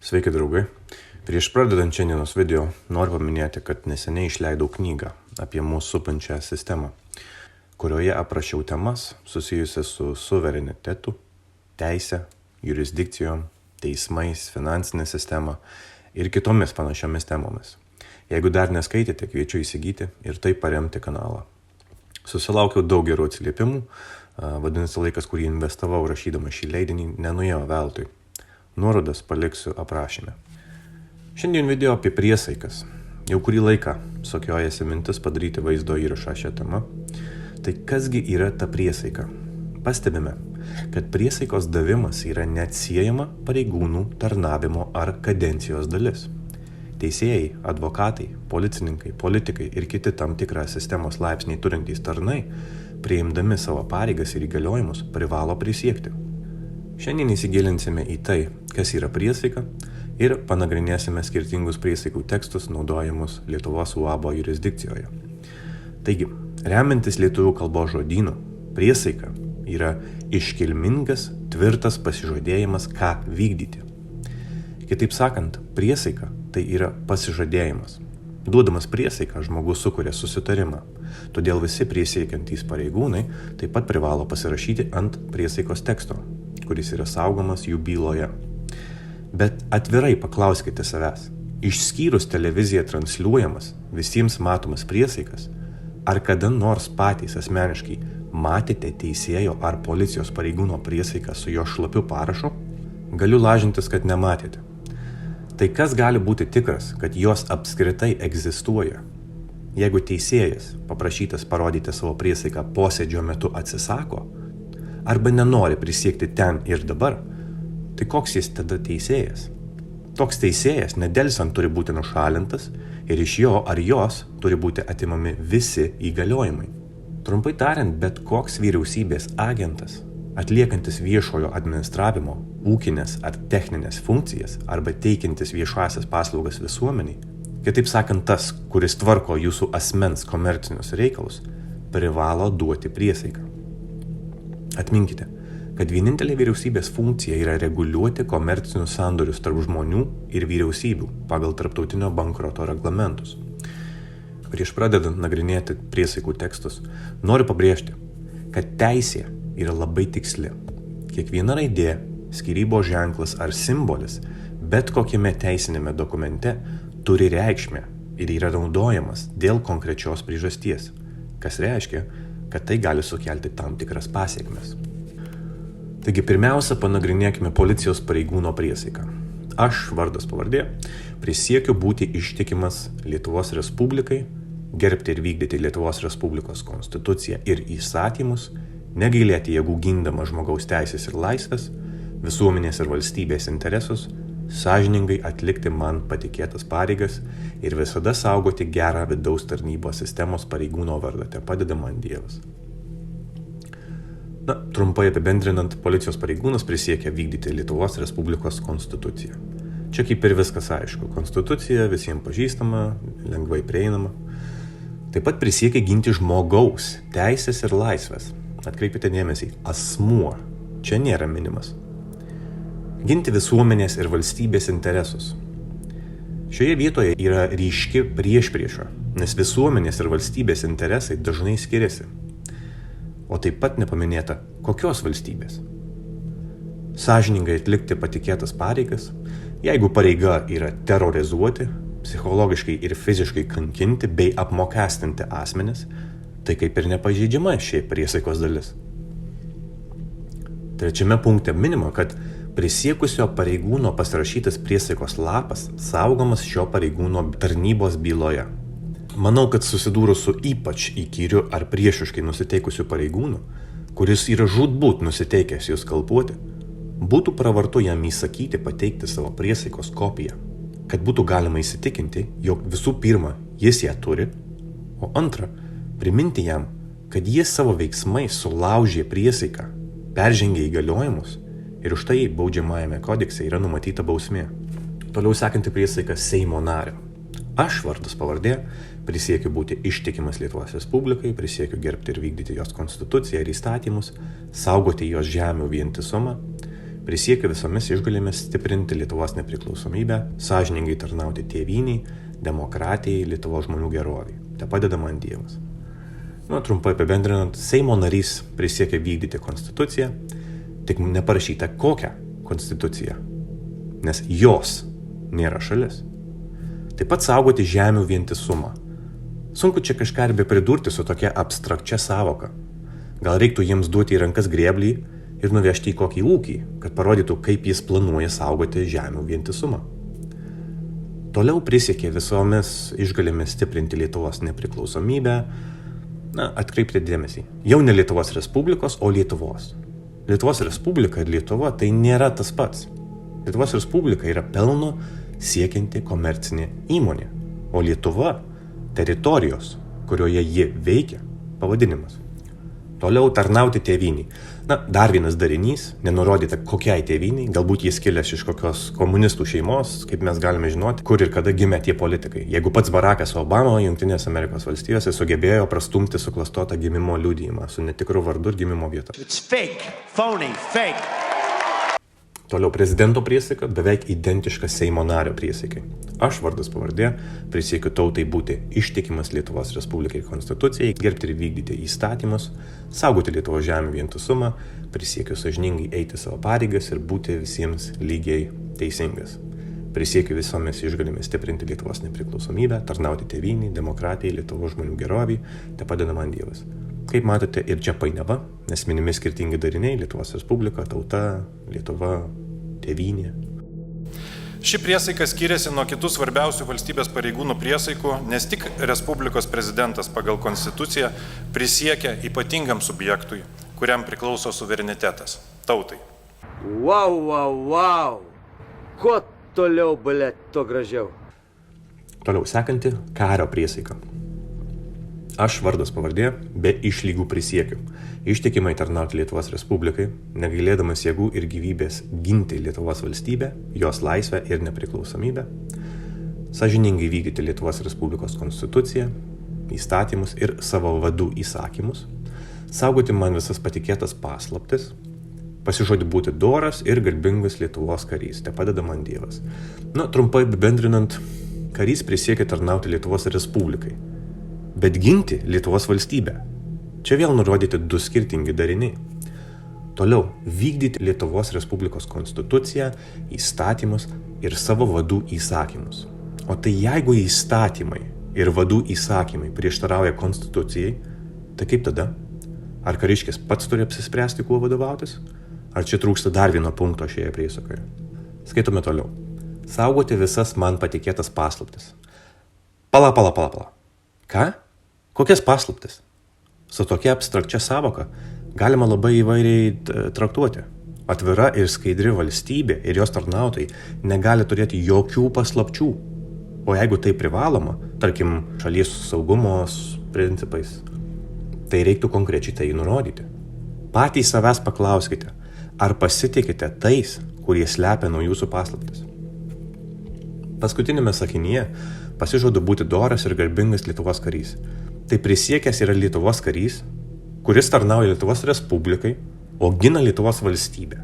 Sveiki draugai. Prieš pradedant šiandienos video noriu paminėti, kad neseniai išleidau knygą apie mūsų supančią sistemą, kurioje aprašiau temas susijusias su suverenitetu, teise, jurisdikcijom, teismais, finansinė sistema ir kitomis panašiomis temomis. Jeigu dar neskaitėte, kviečiu įsigyti ir taip paremti kanalą. Susilaukiau daug gerų atsiliepimų, vadinasi laikas, kurį investavau rašydama šį leidinį, nenuėjo veltui. Nuorodas paliksiu aprašyme. Šiandien video apie priesaikas. Jau kurį laiką sokiojasi mintis padaryti vaizdo įrašą šią temą. Tai kasgi yra ta priesaika? Pastebime, kad priesaikos davimas yra neatsiejama pareigūnų tarnavimo ar kadencijos dalis. Teisėjai, advokatai, policininkai, politikai ir kiti tam tikrą sistemos laipsnį turintys tarnai, priimdami savo pareigas ir įgaliojimus, privalo prisiekti. Šiandien įsigilinsime į tai, kas yra priesaika ir panagrinėsime skirtingus priesaikų tekstus naudojamus Lietuvos UABO jurisdikcijoje. Taigi, remiantis lietuvių kalbos žodynu, priesaika yra iškilmingas, tvirtas pasižadėjimas, ką vykdyti. Kitaip sakant, priesaika tai yra pasižadėjimas. Duodamas priesaiką, žmogus sukuria susitarimą. Todėl visi prisiekiantys pareigūnai taip pat privalo pasirašyti ant priesaikos teksto, kuris yra saugomas jų byloje. Bet atvirai paklauskite savęs, išskyrus televiziją transliuojamas, visiems matomas priesaikas, ar kada nors patys asmeniškai matėte teisėjo ar policijos pareigūno priesaiką su jo šlapiu parašu? Galiu lažintis, kad nematėte. Tai kas gali būti tikras, kad jos apskritai egzistuoja? Jeigu teisėjas, paprašytas parodyti savo priesaiką posėdžio metu atsisako, arba nenori prisiekti ten ir dabar, tai koks jis tada teisėjas? Toks teisėjas nedelsant turi būti nušalintas ir iš jo ar jos turi būti atimami visi įgaliojimai. Trumpai tariant, bet koks vyriausybės agentas, atliekantis viešojo administravimo, ūkinės ar techninės funkcijas arba teikiantis viešąsias paslaugas visuomeniai, kitaip sakant tas, kuris tvarko jūsų asmens komercinius reikalus, privalo duoti priesaiką. Atminkite, kad vienintelė vyriausybės funkcija yra reguliuoti komercinius sandorius tarp žmonių ir vyriausybių pagal tarptautinio bankroto reglamentus. Prieš pradedant nagrinėti priesaikų tekstus, noriu pabrėžti, kad teisė yra labai tiksli. Kiekviena raidė, skyrybos ženklas ar simbolis, bet kokiame teisinėme dokumente turi reikšmę ir yra naudojamas dėl konkrečios priežasties, kas reiškia, kad tai gali sukelti tam tikras pasekmes. Taigi pirmiausia, panagrinėkime policijos pareigūno priesaiką. Aš, vardas pavardė, prisiekiu būti ištikimas Lietuvos Respublikai, gerbti ir vykdyti Lietuvos Respublikos konstituciją ir įstatymus, negailėti jėgų gindama žmogaus teisės ir laisvės, visuomenės ir valstybės interesus, sąžiningai atlikti man patikėtas pareigas ir visada saugoti gerą vidaus tarnybos sistemos pareigūno vardą, te padeda man Dievas. Trumpai apibendrinant, policijos pareigūnas prisiekia vykdyti Lietuvos Respublikos konstituciją. Čia kaip ir viskas aišku. Konstitucija visiems pažįstama, lengvai prieinama. Taip pat prisiekia ginti žmogaus teisės ir laisvės. Atkreipite dėmesį, asmuo čia nėra minimas. Ginti visuomenės ir valstybės interesus. Šioje vietoje yra ryški priešprieša, nes visuomenės ir valstybės interesai dažnai skiriasi. O taip pat nepaminėta, kokios valstybės. Sąžiningai atlikti patikėtas pareigas, jeigu pareiga yra terorizuoti, psichologiškai ir fiziškai kankinti bei apmokestinti asmenis, tai kaip ir nepažeidžiama ši priesaikos dalis. Trečiame punkte minima, kad prisiekusio pareigūno pasirašytas priesaikos lapas saugomas šio pareigūno tarnybos byloje. Manau, kad susidūrus su ypač įkyriu ar priešiškai nusiteikusiu pareigūnu, kuris yra žūtbūt nusiteikęs jūs skalpuoti, būtų pravartu jam įsakyti pateikti savo priesaikos kopiją, kad būtų galima įsitikinti, jog visų pirma, jis ją turi, o antra, priminti jam, kad jis savo veiksmais sulaužė priesaiką, peržengė įgaliojimus ir už tai baudžiamajame kodekse yra numatyta bausmė. Toliau sekanti priesaika Seimo nario. Aš, vardas pavardė, prisiekiu būti ištikimas Lietuvos Respublikai, prisiekiu gerbti ir vykdyti jos konstituciją ir įstatymus, saugoti jos žemių vientisumą, Prisiekiu visomis išgalėmis stiprinti Lietuvos nepriklausomybę, sąžiningai tarnauti tėvynei, demokratijai, Lietuvos žmonių geroviai. Te padeda man Dievas. Trumpai apibendrinant, Seimo narys prisiekia vykdyti konstituciją, tik neparašyta kokią konstituciją, nes jos nėra šalis. Taip pat saugoti žemių vientisumą. Sunku čia kažką ir pridurti su tokia abstrakčia savoka. Gal reiktų jiems duoti į rankas grėblį ir nuvežti į kokį ūkį, kad parodytų, kaip jis planuoja saugoti žemių vientisumą. Toliau prisiekė visomis išgalėmis stiprinti Lietuvos nepriklausomybę. Atkreipti dėmesį. Jau ne Lietuvos Respublikos, o Lietuvos. Lietuvos Respublika ir Lietuva tai nėra tas pats. Lietuvos Respublika yra pelno siekianti komercinė įmonė, o Lietuva teritorijos, kurioje ji veikia, pavadinimas. Toliau tarnauti tėvyniai. Dar vienas darinys, nenurodyta kokiai tėvyniai, galbūt jis kilęs iš kokios komunistų šeimos, kaip mes galime žinoti, kur ir kada gimė tie politikai. Jeigu pats Barackas Obama Jungtinės Amerikos valstijose sugebėjo prastumti suklastotą gimimo liudijimą su netikru vardu ir gimimo vieta. It's fake, phony, fake. Toliau prezidento priesaika beveik identiška Seimo nario priesaikai. Aš, vardas pavardė, prisiekiu tautai būti ištikimas Lietuvos Respublikai konstitucijai, gerbti ir vykdyti įstatymus, saugoti Lietuvos žemių vientisumą, prisiekiu sąžiningai eiti savo pareigas ir būti visiems lygiai teisingas. Prisiekiu visomis išgalėmis stiprinti Lietuvos nepriklausomybę, tarnauti tėvynei, demokratijai, Lietuvos žmonių geroviai, te padeda man Dievas. Kaip matote, ir čia painiava, nes minimi skirtingi dariniai - Lietuvos Respublika, tauta, Lietuva, tėvynė. Ši priesaika skiriasi nuo kitų svarbiausių valstybės pareigūnų priesaikų, nes tik Respublikos prezidentas pagal konstituciją prisiekia ypatingam subjektui, kuriam priklauso suverenitetas - tautai. Wow. Kuo toliau, blet, to gražiau. Toliau sekanti - kario priesaika. Aš, vardas pavardė, be išlygų prisiekiu ištikimai tarnauti Lietuvos Respublikai, negailėdamas jėgų ir gyvybės ginti Lietuvos valstybę, jos laisvę ir nepriklausomybę, sąžiningai vykdyti Lietuvos Respublikos konstituciją, įstatymus ir savo vadų įsakymus, saugoti man visas patikėtas paslaptis, pasižodį būti doras ir garbingas Lietuvos karys, te padeda man Dievas. Trumpai apibendrinant, karys prisiekia tarnauti Lietuvos Respublikai, bet ginti Lietuvos valstybę. Čia vėl nurodyti du skirtingi dariniai. Toliau, vykdyti Lietuvos Respublikos konstituciją, įstatymus ir savo vadų įsakymus. O tai jeigu įstatymai ir vadų įsakymai prieštarauja konstitucijai, tai kaip tada? Ar kariškis pats turi apsispręsti, kuo vadovautis? Ar čia trūksta dar vieno punkto šioje priesaikoje? Skaitome toliau. Saugoti visas man patikėtas paslaptis. Pala. Ką? Kokias paslaptis? Su tokia abstrakčia savoka galima labai įvairiai traktuoti. Atvira ir skaidri valstybė ir jos tarnautojai negali turėti jokių paslapčių. O jeigu tai privaloma, tarkim, šalies saugumo principais, tai reiktų konkrečiai tai nurodyti. Patys savęs paklauskite, ar pasitikite tais, kurie slepia nuo jūsų paslaptis. Paskutinėme sakinyje pasižadu būti doras ir garbingas Lietuvos karys. Tai prisiekęs yra Lietuvos karys, kuris tarnauja Lietuvos Respublikai, o gina Lietuvos valstybę.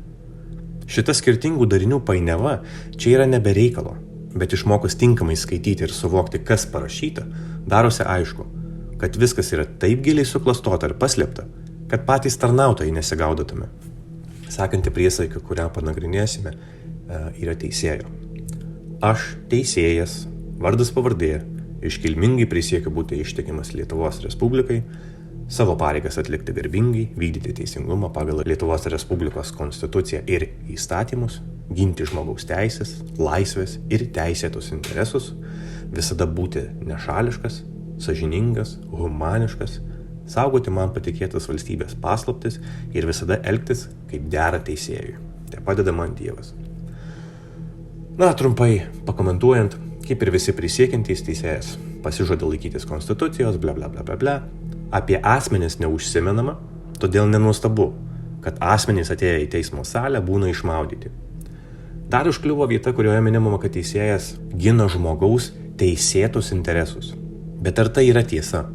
Šita skirtingų darinių painiava čia yra nebereikalo, bet išmokus tinkamai skaityti ir suvokti, kas parašyta, darosi aišku, kad viskas yra taip giliai suklastota ir paslėpta, kad patys tarnautojai nesigaudotume. Sekanti priesaika, kurią panagrinėsime, yra teisėjo. Aš, teisėjas, vardas pavardė, iškilmingai prisiekiu būti ištikimas Lietuvos Respublikai, savo pareigas atlikti garbingai, vykdyti teisingumą pagal Lietuvos Respublikos konstituciją ir įstatymus, ginti žmogaus teisės, laisvės ir teisėtus interesus, visada būti nešališkas, sąžiningas, humaniškas, saugoti man patikėtas valstybės paslaptis ir visada elgtis kaip dera teisėjui. Tai padeda man Dievas. Trumpai pakomentuojant, kaip ir visi prisiekiantys teisėjas pasižada laikytis konstitucijos, bla. Apie asmenis neužsimenama, todėl nenuostabu, kad asmenys atėję į teismo salę būna išmaudyti. Dar užkliuvo vieta, kurioje minimama, kad teisėjas gina žmogaus teisėtus interesus. Bet ar tai yra tiesa?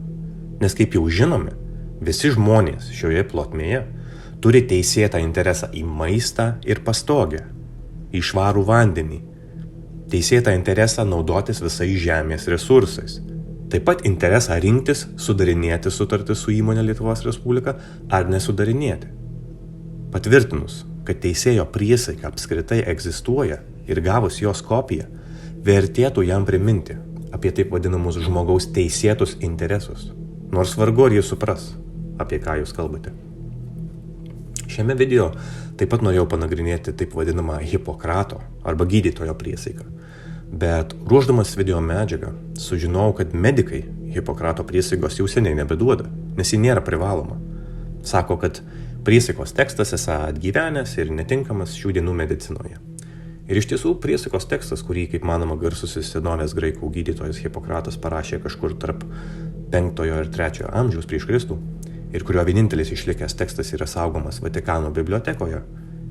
Nes kaip jau žinome, visi žmonės šioje plotmėje turi teisėtą interesą į maistą ir pastogę, į švarų vandenį, teisėtą interesą naudotis visais žemės resursais, taip pat interesą rinktis, sudarinėti sutartis su įmonė Lietuvos Respublika ar nesudarinėti. Patvirtinus, kad teisėjo priesaika apskritai egzistuoja ir gavus jos kopiją, vertėtų jam priminti apie taip vadinamus žmogaus teisėtus interesus, nors vargu ar jis supras, apie ką jūs kalbate. Šiame video taip pat norėjau panagrinėti taip vadinamą Hipokrato arba gydytojo priesaiką, bet ruošdamas video medžiagą sužinojau, kad medikai Hipokrato priesaikos jau seniai nebeduoda, nes ji nėra privaloma. Sako, kad priesaikos tekstas esą atgyvenęs ir netinkamas šių dienų medicinoje. Ir iš tiesų priesaikos tekstas, kurį, kaip manoma, garsusis senovės graikų gydytojas Hipokratas parašė kažkur tarp 5 ir 3 amžiaus prieš Kristų, ir kurio vienintelis išlikęs tekstas yra saugomas Vatikano bibliotekoje,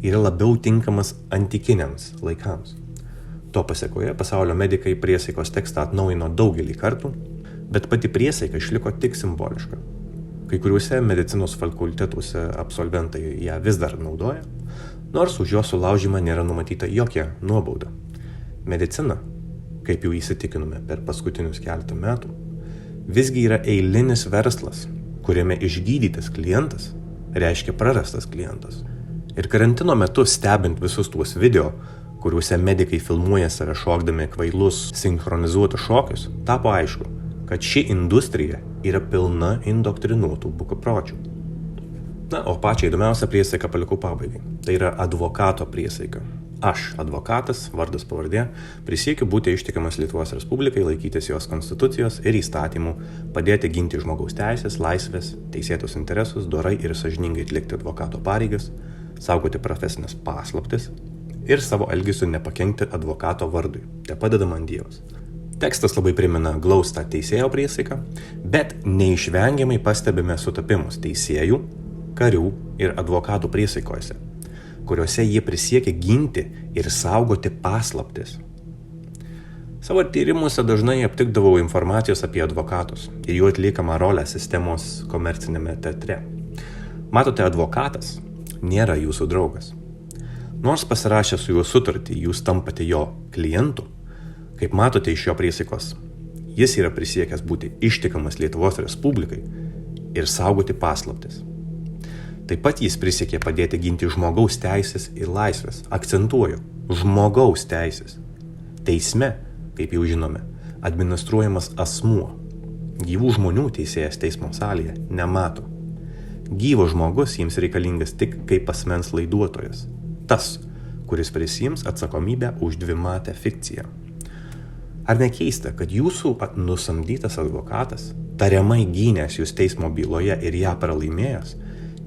yra labiau tinkamas antikiniams laikams. To pasekoje pasaulio medikai priesaikos tekstą atnaujino daugelį kartų, bet pati priesaika išliko tik simboliška. Kai kuriuose medicinos fakultetuose absolventai ją vis dar naudoja, nors už jo sulaužymą nėra numatyta jokia nuobauda. Medicina, kaip jau įsitikinome per paskutinius keletą metų, visgi yra eilinis verslas, kuriame išgydytas klientas reiškia prarastas klientas. Ir karantino metu stebint visus tuos video, kuriuose medikai filmuoja save šokdami kvailus sinchronizuotus šokius, tapo aišku, kad ši industrija yra pilna indoktrinuotų bukapročių. Na, o pačią įdomiausią priesaiką palikau pabaigai. Tai yra advokato priesaika. Aš, advokatas, vardas pavardė, prisiekiu būti ištikimas Lietuvos Respublikai, laikytis jos konstitucijos ir įstatymų, padėti ginti žmogaus teisės, laisvės, teisėtus interesus, dorai ir sąžiningai atlikti advokato pareigas, saugoti profesinės paslaptis ir savo elgesiu nepakenkti advokato vardui. Te padeda man Dievas. Tekstas labai primena glaustą teisėjo priesaiką, bet neišvengiamai pastebime sutapimus teisėjų, karių ir advokatų priesaikose, kuriuose jie prisiekia ginti ir saugoti paslaptis. Savo tyrimuose dažnai aptikdavau informacijos apie advokatus ir jų atliekamą rolę sistemos komercinėme teatre. Matote, advokatas nėra jūsų draugas. Nors pasirašę su juo sutartį, jūs tampate jo klientu, kaip matote iš jo priesaikos, jis yra prisiekęs būti ištikamas Lietuvos Respublikai ir saugoti paslaptis. Taip pat jis prisiekė padėti ginti žmogaus teisės ir laisvės. Akcentuoju, žmogaus teisės. Teisme, kaip jau žinome, administruojamas asmuo. Gyvų žmonių teisėjas teismo salėje nemato. Gyvas žmogus jiems reikalingas tik kaip asmens laiduotojas. Tas, kuris prisiims atsakomybę už dvimatę fikciją. Ar nekeista, kad jūsų nusamdytas advokatas, tariamai gynęs jūs teismo byloje ir ją pralaimėjęs,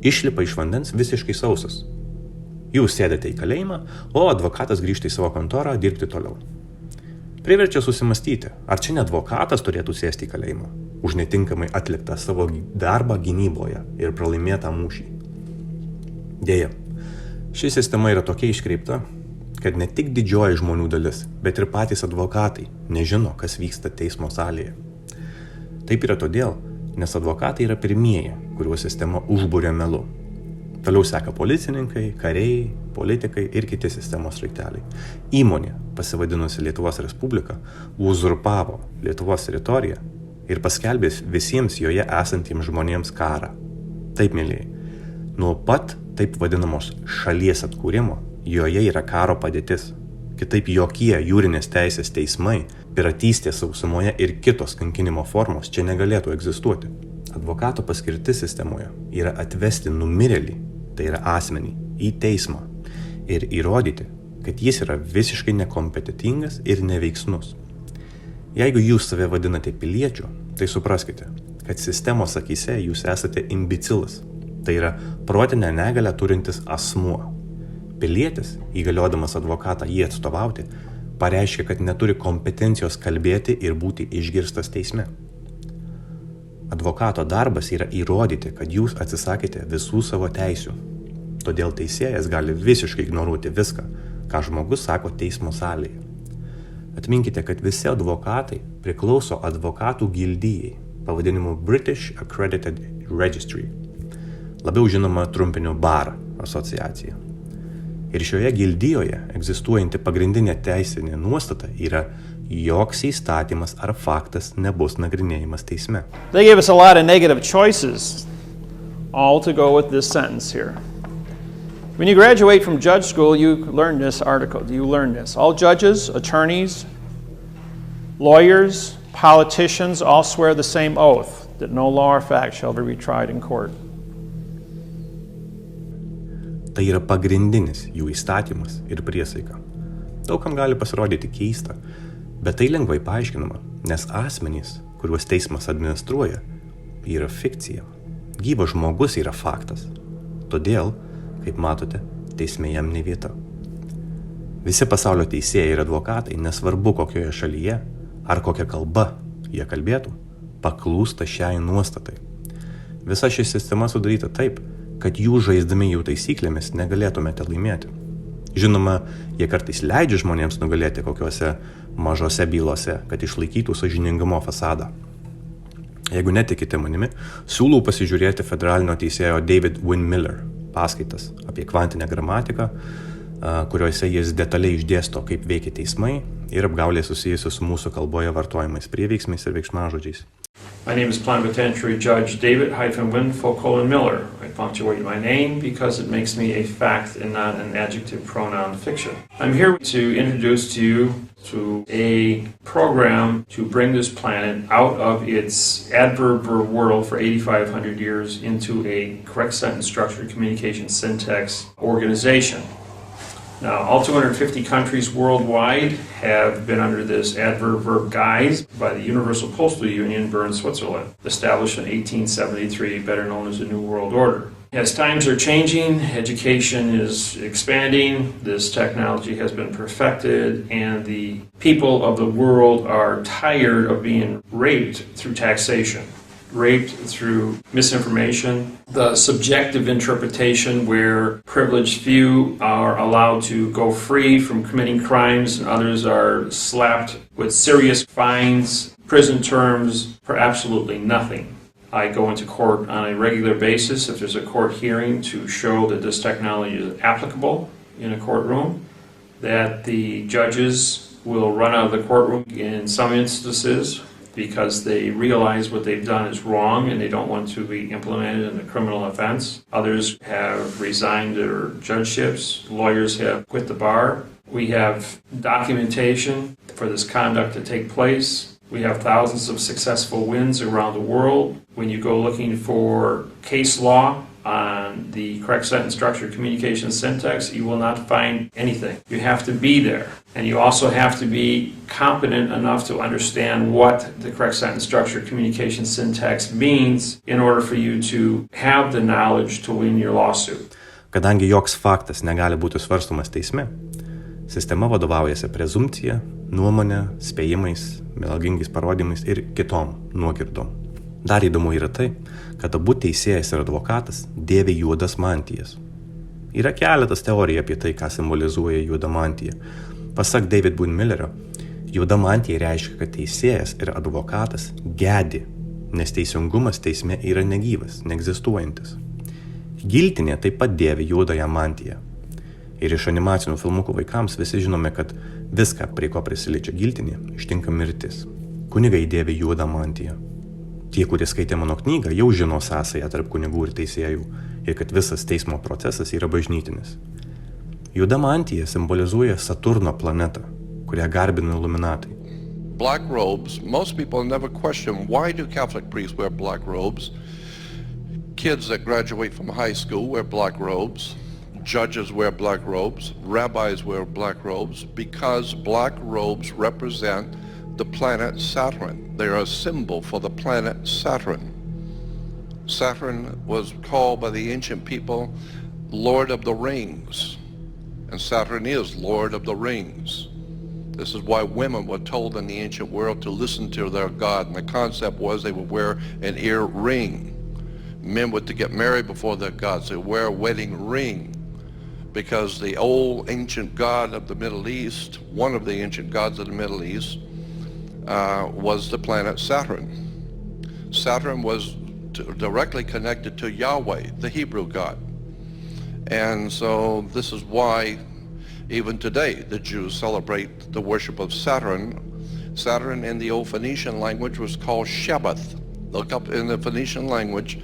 išlipa iš vandens visiškai sausas? Jūs sėdate į kalėjimą, o advokatas grįžta į savo kontorą dirbti toliau. Priverčia susimastyti, ar čia ne advokatas turėtų sėsti į kalėjimą už netinkamai atliktą savo darbą gynyboje ir pralaimėtą mūšį. Deja, ši sistema yra tokia iškreipta, kad ne tik didžioji žmonių dalis, bet ir patys advokatai nežino, kas vyksta teismo salėje. Taip yra todėl, nes advokatai yra pirmieji, kuriuos sistema užburia melu. Toliau seka policininkai, kariai, politikai ir kiti sistemos sraigteliai. Įmonė, pasivadinusi Lietuvos Respublika, uzurpavo Lietuvos teritoriją ir paskelbė visiems joje esantiems žmonėms karą. Taip, mėlyjei, nuo pat taip vadinamos šalies atkūrimo joje yra karo padėtis. Kitaip jokie jūrinės teisės teismai, piratystė sausumoje ir kitos kankinimo formos čia negalėtų egzistuoti. Advokato paskirtis sistemoje yra atvesti numirėlį, tai yra asmenį, į teismą ir įrodyti, kad jis yra visiškai nekompetentingas ir neveiksnus. Jeigu jūs save vadinate piliečiu, tai supraskite, kad sistemos akyse jūs esate imbecilas, tai yra protinę negalią turintis asmuo. Pilietis, įgaliodamas advokatą jį atstovauti, pareiškia, kad neturi kompetencijos kalbėti ir būti išgirstas teisme. Advokato darbas yra įrodyti, kad jūs atsisakėte visų savo teisių. Todėl teisėjas gali visiškai ignoruoti viską, ką žmogus sako teismo salėje. Atminkite, kad visi advokatai priklauso advokatų gildijai, pavadinimu British Accredited Registry. labiau žinoma trumpiniu BAR asociacija. Ir šioje gildijoje egzistuojanti pagrindinė teisinė nuostata yra joks įstatymas ar faktas nebus nagrinėjimas teisme. They gave us a lot of negative choices, all to go with this sentence here. When you graduate from judge school, you learn this article. You learn this. All judges, attorneys, lawyers, politicians all swear the same oath that no law or fact shall be retried in court. Tai yra pagrindinis jų įstatymas ir priesaika. Daugam gali pasirodyti keista, bet tai lengvai paaiškinama, nes asmenys, kuriuos teismas administruoja, yra fikcija. Gyvas žmogus yra faktas. Todėl, kaip matote, teisme jam ne vieta. Visi pasaulio teisėjai ir advokatai, nesvarbu kokioje šalyje ar kokia kalba jie kalbėtų, paklūsta šiai nuostatai. Visa ši sistema sudaryta taip, kad jūs žaisdami jų taisyklėmis negalėtumėte laimėti. Žinoma, jie kartais leidžia žmonėms nugalėti kokiuose mažose bylose, kad išlaikytų sąžiningumo fasadą. Jeigu netikite manimi, siūlau pasižiūrėti federalinio teisėjo David Wynn Miller paskaitas apie kvantinę gramatiką, kuriuose jis detaliai išdėsto, kaip veikia teismai ir apgaulė susijusi su mūsų kalboje vartojamais prieveiksmiais ir veiksmažodžiais. My name is Plenipotentiary Judge David Wynn Miller. I punctuate my name because it makes me a fact and not an adjective pronoun fiction. I'm here to introduce to you to a program to bring this planet out of its adverb world for 8,500 years into a correct sentence structure communication syntax organization. Now, all 250 countries worldwide have been under this adverb guise by the Universal Postal Union, Bern, Switzerland, established in 1873, better known as the New World Order. As times are changing, education is expanding, this technology has been perfected, and the people of the world are tired of being raped through taxation. Raped through misinformation, the subjective interpretation where privileged few are allowed to go free from committing crimes and others are slapped with serious fines, prison terms for absolutely nothing. I go into court on a regular basis if there's a court hearing to show that this technology is applicable in a courtroom, that the judges will run out of the courtroom in some instances because they realize what they've done is wrong and they don't want to be implemented in a criminal offense. Others have resigned their judgeships. Lawyers have quit the bar. We have documentation for this conduct to take place. We have thousands of successful wins around the world. When you go looking for case law on the correct sentence structure communication syntax, you will not find anything. You have to be there. And you also have to be competent enough to understand what the correct sentence structure communication syntax means in order for you to have the knowledge to win your lawsuit. Kadangi joks faktas negali būti svarstomas teisme, sistema vadovaujasi prezumpcija, nuomonė, spėjimais, melagingais parodymais ir kitom nuogirdom. Dar įdomu yra tai, kad abu teisėjas ir advokatas dėvi juodas mantijas. Yra keletas teorijų apie tai, ką simbolizuoja juoda mantija. Pasak David Wynn Millerio, juoda mantija reiškia, kad teisėjas ir advokatas gedi, nes teisingumas teisme yra negyvas, neegzistuojantis. Giltinė taip pat dėvi juodąją mantiją. Ir iš animacinių filmukų vaikams visi žinome, kad viską, prie ko prisiliečia giltinė, ištinka mirtis. Kunigai dėvi juodą mantiją. Tie, kurie skaitė mano knygą, jau žino sąsają tarp kunigų ir teisėjų ir kad visas teismo procesas yra bažnytinis. Juoda mantija simbolizuoja Saturno planetą, kurią garbina iluminatai. Black robes, most people never question why do Catholic priests wear black robes. Kids that graduate from high school wear black robes. Judges wear black robes. Rabbis wear black robes because black robes represent the planet Saturn. They are a symbol for the planet Saturn. Saturn was called by the ancient people Lord of the Rings, and Saturn is Lord of the Rings. This is why women were told in the ancient world to listen to their God, and the concept was they would wear an ear ring. Men were to get married before their gods. They would wear a wedding ring because the old ancient god of the Middle East, one of the ancient gods of the Middle East, was the planet Saturn. Saturn was directly connected to Yahweh, the Hebrew God. And so this is why even today the Jews celebrate the worship of Saturn. Saturn in the old Phoenician language was called Shabbath. Look up in the Phoenician language,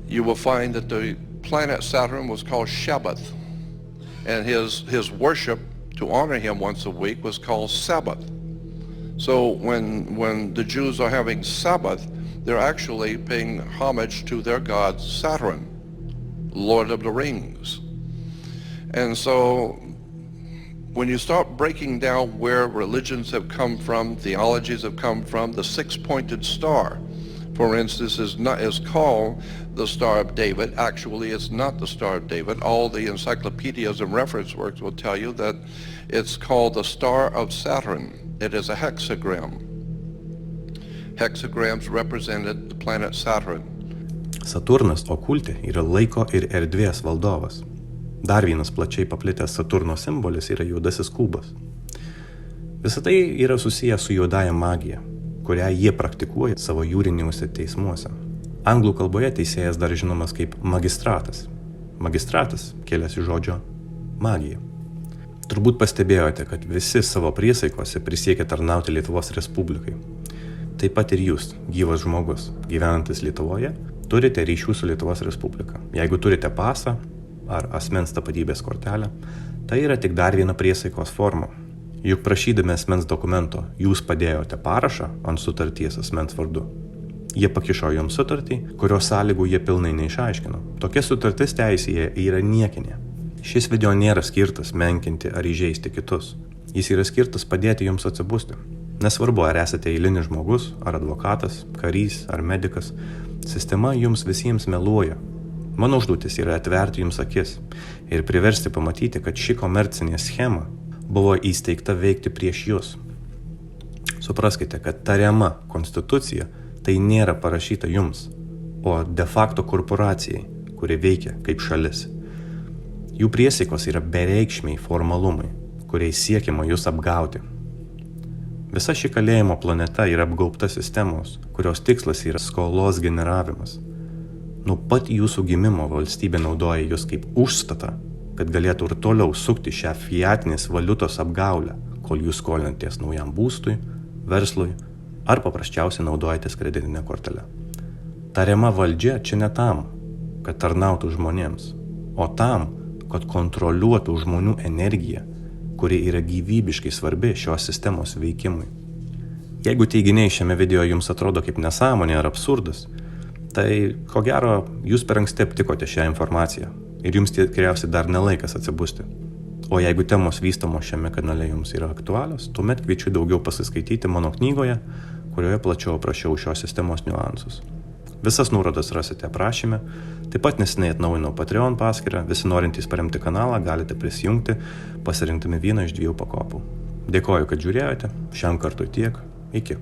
you will find that the planet Saturn was called Shabbath. And his worship to honor him once a week was called Sabbath. So when the Jews are having Sabbath, they're actually paying homage to their god Saturn, Lord of the Rings. And so when you start breaking down where religions have come from, theologies have come from, the six-pointed star, for instance, is called the Star of David. Actually, it's not the Star of David. All the encyclopedias and reference works will tell you that it's called the Star of Saturn. It is a hexagram. Hexagrams represented the planet Saturn. Saturnas okulte yra laiko ir erdvės valdovas. Dar vienas plačiai paplitęs Saturno simbolis yra juodasis kubas. Visą tai yra susijęs su juodąja magija, kurią jie praktikuoja savo jūriniuose teismuose. Anglų kalboje teisėjas dar žinomas kaip magistratas. Magistratas kilęs iš žodžio magija. Turbūt pastebėjote, kad visi savo priesaikose prisiekė tarnauti Lietuvos Respublikai. Taip pat ir jūs, gyvas žmogus, gyvenantis Lietuvoje, turite ryšių su Lietuvos Respublika. Jeigu turite pasą ar asmens tapatybės kortelę, tai yra tik dar viena priesaikos forma. Juk prašydami asmens dokumento, jūs padėjote parašą ant sutarties asmens vardu. Jie pakišo jums sutartį, kurios sąlygų jie pilnai neišaiškino. Tokia sutartis teisėje yra niekinė. Šis video nėra skirtas menkinti ar įžeisti kitus. Jis yra skirtas padėti jums atsibusti. Nesvarbu, ar esate eilinis žmogus, ar advokatas, karys, ar medikas, sistema jums visiems meluoja. Mano užduotis yra atverti jums akis ir priversti pamatyti, kad ši komercinė schema buvo įsteigta veikti prieš jūs. Supraskite, kad tariama konstitucija tai nėra parašyta jums, o de facto korporacijai, kuri veikia kaip šalis. Jų priesaikos yra bereikšmiai formalumai, kuriais siekiama jūs apgauti. Visa ši kalėjimo planeta yra apgaubta sistemos, kurios tikslas yra skolos generavimas. Nuo pat jūsų gimimo valstybė naudoja jūs kaip užstatą, kad galėtų ir toliau sukti šią fiatinės valiutos apgaulę, kol jūs skolinatės naujam būstui, verslui ar paprasčiausiai naudojatės kreditinę kortelę. Tariama valdžia čia ne tam, kad tarnautų žmonėms, o tam, kad kontroliuotų žmonių energiją, kuri yra gyvybiškai svarbi šios sistemos veikimui. Jeigu teiginiai šiame video jums atrodo kaip nesąmonė ar absurdas, tai ko gero jūs per anksti aptikote šią informaciją ir jums tikriausiai dar nelaikas atsibusti. O jeigu temos vystamos šiame kanale jums yra aktualios, tuomet kviečiu daugiau pasiskaityti mano knygoje, kurioje plačiau aprašiau šios sistemos niuansus. Visas nuorodas rasite aprašyme. Taip pat neseniai atnaujinau Patreon paskyrą. Visi norintys paremti kanalą galite prisijungti, pasirinktami vieną iš 2 pakopų. Dėkoju, kad žiūrėjote. Šiam kartui tiek. Iki.